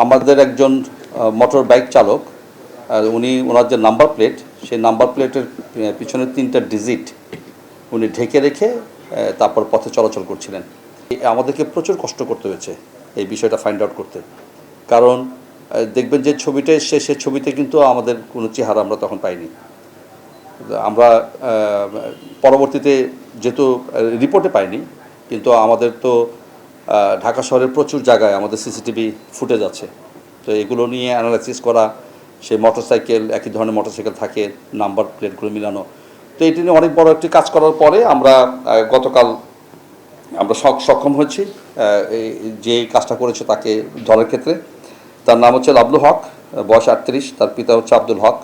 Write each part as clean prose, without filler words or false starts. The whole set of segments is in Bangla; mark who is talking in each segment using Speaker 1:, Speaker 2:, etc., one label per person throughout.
Speaker 1: আমাদের একজন মোটর বাইক চালক উনি ওনার যে নাম্বার প্লেট সেই নাম্বার প্লেটের পিছনের 3টা ডিজিট উনি ঢেকে রেখে তারপর পথে চলাচল করছিলেন। আমাদেরকে প্রচুর কষ্ট করতে হয়েছে এই বিষয়টা ফাইন্ড আউট করতে, কারণ দেখবেন যে ছবিটা এসছে সে ছবিতে কিন্তু আমাদের কোনো চেহারা আমরা তখন পাইনি। আমরা পরবর্তীতে যেহেতু রিপোর্টে পাইনি, কিন্তু আমাদের তো ঢাকা শহরের প্রচুর জায়গায় আমাদের সিসিটিভি ফুটেজ আছে, তো এগুলো নিয়ে অ্যানালাইসিস করা, সেই মোটরসাইকেল একই ধরনের মোটরসাইকেল থাকে, নাম্বার প্লেটগুলো মিলানো, তো এটি নিয়ে অনেক বড় একটি কাজ করার পরে আমরা গতকাল আমরা সক্ষম হয়েছি যে কাজটা করেছে তাকে ধরার ক্ষেত্রে। তার নাম হচ্ছে লাবলু হক, বয়স 38, তার পিতা হচ্ছে আব্দুল হক,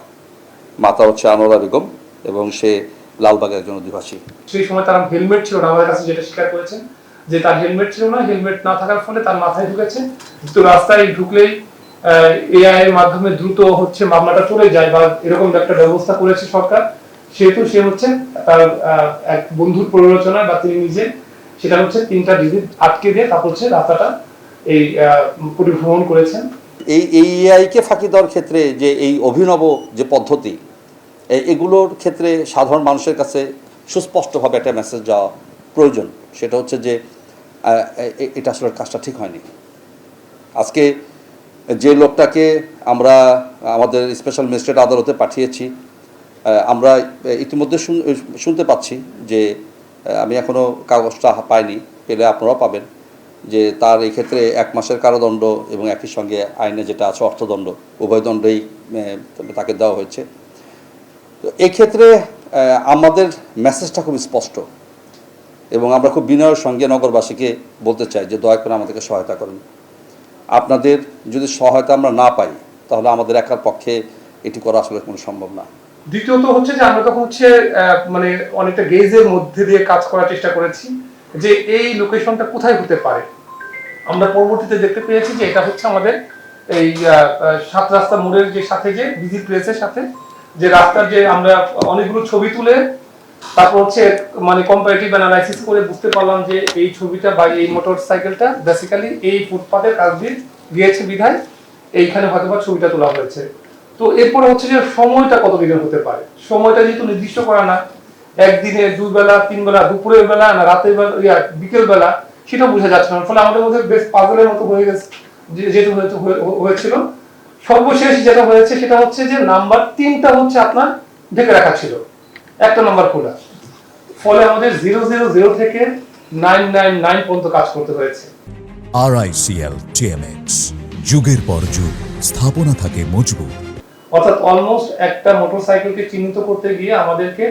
Speaker 1: মাতা হচ্ছে আনোয়ারা বেগম, এবং সে লালবাগের একজন অধিবাসী।
Speaker 2: সেই সময় তার হেলমেট ছিল না, আমাদের কাছে যেটা স্বীকার করেছেন যে তার হেলমেট ছিল না, হেলমেট না থাকার ফলে তার মাথায় ঢুকেছে, তো রাস্তায় ঢুকলেই এআই এর মাধ্যমে দ্রুত হচ্ছে মামলাটা চলে যায় বা এরকম একটা ব্যবস্থা করেছে সরকার। সেহেতু সে হচ্ছে তার এক বন্ধুর প্ররোচনায় বা তিনি নিজে সেটা হচ্ছে 3টা ডিজিট আটকে দিয়ে তারপর হচ্ছে রাস্তাটা এই পরিভ্রমণ করেছেন।
Speaker 1: এই এআইকে ফাঁকি দেওয়ার ক্ষেত্রে যে এই অভিনব যে পদ্ধতি, এগুলোর ক্ষেত্রে সাধারণ মানুষের কাছে সুস্পষ্টভাবে একটা মেসেজ যাওয়া প্রয়োজন। সেটা হচ্ছে যে এটা আসলে কাজটা ঠিক হয়নি। আজকে যে লোকটাকে আমরা আমাদের স্পেশাল ম্যাজিস্ট্রেট আদালতে পাঠিয়েছি, আমরা ইতিমধ্যে শুনতে পাচ্ছি যে আমি এখনও কাগজটা পাইনি, পেলে আপনারাও পাবেন, যে তার এই ক্ষেত্রে 1 মাসের কারাদণ্ড এবং একই সঙ্গে আইনে যেটা আছে অর্থদণ্ড, উভয় দণ্ডই তাকে দেওয়া হয়েছে। তো এক্ষেত্রে আমাদের মেসেজটা খুব স্পষ্ট, এবং আমরা খুব বিনয়ের সঙ্গে নগরবাসীকে বলতে চাই যে দয়া করে আমাদেরকে সহায়তা করুন। আপনাদের যদি সহায়তা আমরা না পাই তাহলে আমাদের একার পক্ষে এটি করা আসলে কোনো সম্ভব না।
Speaker 2: দ্বিতীয়ত হচ্ছে যে আমরা তখন হচ্ছে মানে অনেকটা গেজের মধ্যে দিয়ে কাজ করার চেষ্টা করেছি যে এই লোকেশনটা কোথায় হতে পারে। আমরা পরবর্তীতে দেখতে পেয়েছি যে এটা হচ্ছে আমাদের এই 7 রাস্তা মোড়ের যে সাথে যে ভিজিট প্লেসের সাথে যে রাস্তার যে আমরা অনেকগুলো ছবি তুলে তারপর হচ্ছে মানে কম্পারেটিভ অ্যানালাইসিস করে বুঝতে পারলাম যে এই ছবিটা বা এই মোটরসাইকেলটা বেসিক্যালি এই ফুটপাতের কাছ দিয়ে গিয়েছে বিধায় এইখানে হয়তো বা ছবিটা তোলা হয়েছে। তো এরপরে হচ্ছে যে সময়টা কত দিনের হতে পারে, সময়টা যেহেতু নির্দিষ্ট করা না, একদিনে 2 বেলা 3 বেলা, দুপুরের বেলা না রাতের বেলা, বিকেল বেলা, সেটা বোঝা যাচ্ছে না। ফলে আমাদের মধ্যে বেশ পাজলের মতো হয়ে গেছে যেহেতু হয়েছিল। সর্বশেষ যেটা হয়েছে সেটা হচ্ছে যে নাম্বার 3টা হচ্ছে আপনার ঢেকে রাখা ছিল, একটা নাম্বার খোলা, ফলে আমাদের 000 থেকে 999 পর্যন্ত কাজ করতে হয়েছে।
Speaker 3: RICL TMX, যুগের পর যুগ স্থাপনা থাকে মজবুত।
Speaker 2: অর্থাৎ অলমোস্ট একটা মোটরসাইকেলকে চিহ্নিত করতে গিয়ে আমাদেরকে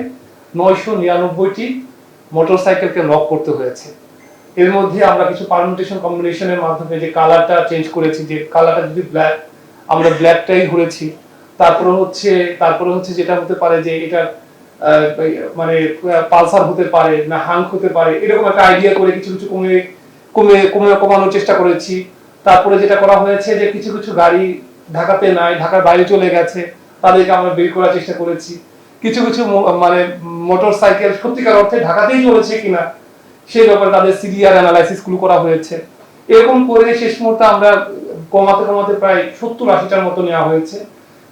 Speaker 2: 999টি মোটরসাইকেলকে লক করতে হয়েছে। এর মধ্যে আমরা কিছু পারমিউটেশন কম্বিনেশনের মাধ্যমে যে কালারটা চেঞ্জ করেছি, যে কালারটা যদি ব্ল্যাক আমরা ব্ল্যাকটাই ধরেছি, তারপরে হচ্ছে যেটা হতে পারে যে এটা মানে পালসার হতে পারে না হাঙ্ক হতে পারে, এরকম একটা আইডিয়া করে কিছু কিছু কমানোর চেষ্টা করেছি। তারপরে যেটা করা হয়েছে যে কিছু কিছু গাড়ি ঢাকাতে নাই, ঢাকার বাইরে চলে গেছে, তাদেরকে আমরা বের করার চেষ্টা করেছি। কিছু কিছু মানে মোটরসাইকেল সত্যিকার অর্থে ঢাকাতেই চলেছে কিনা সেই ব্যাপারে তাদের সিরিয়াল অ্যানালাইসিস গুলো করা হয়েছে। এরকম করে শেষ মুহূর্তে আমরা কমাতে প্রায় 70-80টার মতো নেওয়া হয়েছে।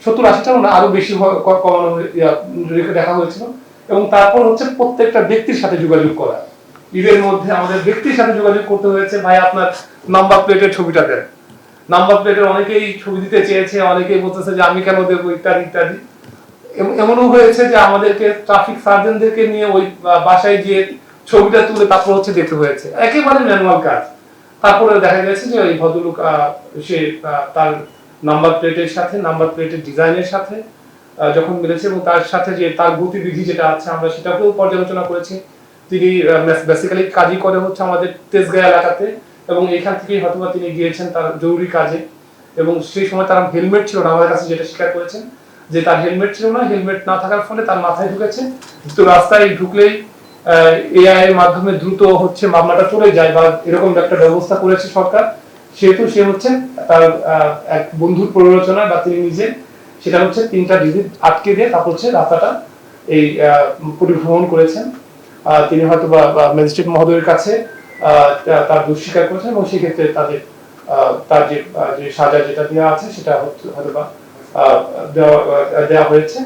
Speaker 2: 70-80টাও না, আরো বেশি কমানো রেখে দেখা হয়েছিল। এবং তারপর হচ্ছে প্রত্যেকটা ব্যক্তির সাথে যোগাযোগ করা, ঈদের মধ্যে আমাদের ব্যক্তির সাথে যোগাযোগ করতে হয়েছে, ভাই আপনার নাম্বার প্লেটের ছবিটা দেন। নাম্বার প্লেটের অনেকেই ছবি দিতে চেয়েছে, অনেকেই বলতেছে যে আমি কেন দেবো, ইত্যাদি ইত্যাদি। এমনও হয়েছে যে আমাদেরকে ট্রাফিক সার্জনদেরকে নিয়ে ওই বাসায় গিয়ে ছবিটা তুলে তারপর হচ্ছে দেখতে হয়েছে, একেবারে ম্যানুয়াল কাজ। তারপরে দেখা গেছে যে এই ভদ্রলোক সে তার নাম্বার প্লেটের সাথে, নাম্বার প্লেটের ডিজাইনের সাথে যখন মিলেছে এবং তার সাথে যে তার গতিবিধি যেটা আছে আমরা সেটাকেও পর্যালোচনা করেছি। তিনি বেসিক্যালি কাজই করে হচ্ছে আমাদের তেজগাঁও এলাকাতে, এবং এখান থেকেই হয়তোবা তিনি গিয়েছেন তার জরুরি কাজে, এবং সেই সময় তার হেলমেট ছিল না, আমাদের কাছে যেটা স্বীকার করেছেন যে তার হেলমেট ছিল না, হেলমেট না থাকার ফলে তার মাথায় ঢুকেছে, তো রাস্তায় ঢুকলেই এআই এর মাধ্যমে দ্রুত হচ্ছে মামলাটা চলে যায় বা এরকম একটা ব্যবস্থা করেছে সরকার। সেহেতু সে হচ্ছে তার এক বন্ধুর প্ররোচনায় বা তিনি নিজে সেটা হচ্ছে 3টা ডিজিট আটকে দিয়ে তারপর হচ্ছে রাস্তাটা এই পরিভ্রমণ করেছেন। তিনি হয়তো বা ম্যাজিস্ট্রেট মহোদয়ের কাছে তার দোষ স্বীকার করেছেন এবং সেক্ষেত্রে তাদের তার যে সাজা যেটা দেওয়া আছে সেটা হয়তো বা দেওয়া হয়েছে।